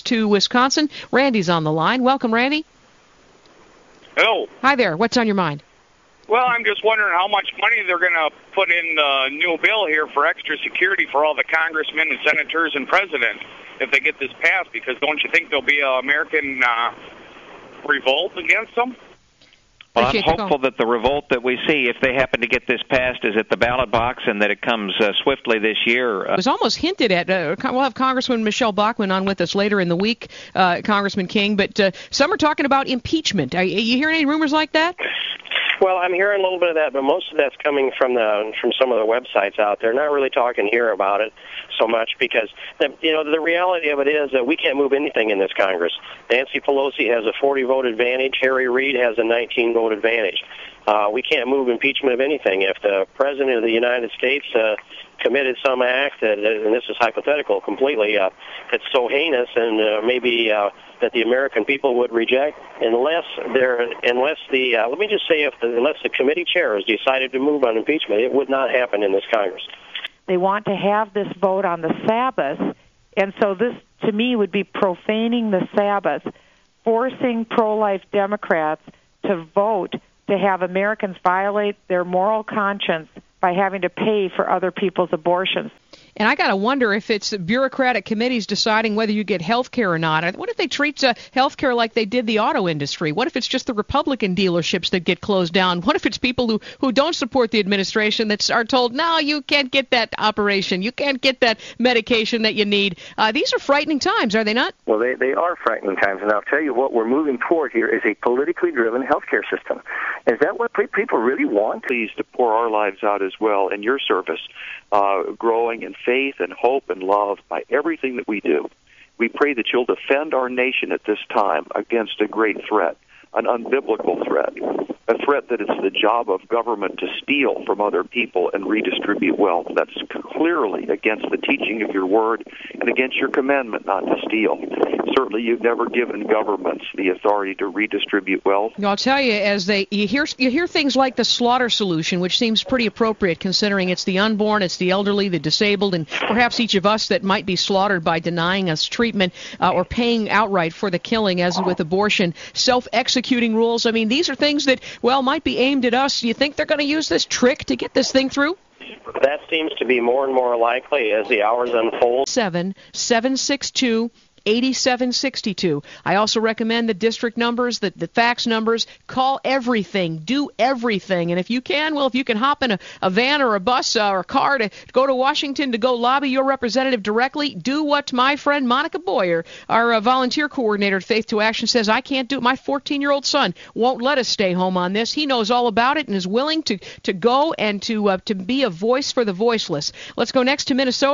to Wisconsin. Randy's on the line. Welcome, Randy. Hello. Hi there. What's on your mind? Well, I'm just wondering how much money they're going to put in the new bill here for extra security for all the congressmen and senators and presidents if they get this passed, because don't you think there'll be an American revolt against them? Well, I'm hopeful that the revolt that we see, if they happen to get this passed, is at the ballot box and that it comes swiftly this year. It was almost hinted at. We'll have Congresswoman Michelle Bachmann on with us later in the week, Congressman King, but some are talking about impeachment. Are you hearing any rumors like that? Well, I'm hearing a little bit of that, but most of that's coming from some of the websites out there. Not really talking here about it so much because the reality of it is that we can't move anything in this Congress. Nancy Pelosi has a 40-vote advantage. Harry Reid has a 19-vote advantage. We can't move impeachment of anything. If the President of the United States committed some act, and this is hypothetical completely, it's so heinous and maybe that the American people would reject unless the committee chairs decided to move on impeachment, it would not happen in this Congress. They want to have this vote on the Sabbath, and so this, to me, would be profaning the Sabbath, forcing pro-life Democrats to vote to have Americans violate their moral conscience by having to pay for other people's abortions. And I got to wonder if it's bureaucratic committees deciding whether you get health care or not. What if they treat health care like they did the auto industry? What if it's just the Republican dealerships that get closed down? What if it's people who don't support the administration that are told, no, you can't get that operation, you can't get that medication that you need? These are frightening times, are they not? Well, they are frightening times, and I'll tell you what we're moving toward here is a politically driven health care system. Is that what people really want? Please to pour our lives out as well in your service, growing in faith and hope and love by everything that we do. We pray that you'll defend our nation at this time against a great threat, an unbiblical threat, a threat that it's the job of government to steal from other people and redistribute wealth. That's clearly against the teaching of your word and against your commandment not to steal. Certainly, you've never given governments the authority to redistribute wealth. I'll tell you, you hear things like the slaughter solution, which seems pretty appropriate considering it's the unborn, it's the elderly, the disabled, and perhaps each of us that might be slaughtered by denying us treatment or paying outright for the killing, as with abortion. Self-executing rules. I mean, these are things that, might be aimed at us. Do you think they're going to use this trick to get this thing through? That seems to be more and more likely as the hours unfold. 7-762-8762. I also recommend the district numbers, the fax numbers. Call everything. Do everything. And if you can hop in a van or a bus or a car to go to Washington to go lobby your representative directly, do what my friend Monica Boyer, our volunteer coordinator at Faith to Action, says. I can't do it. My 14-year-old son won't let us stay home on this. He knows all about it and is willing to go and to be a voice for the voiceless. Let's go next to Minnesota.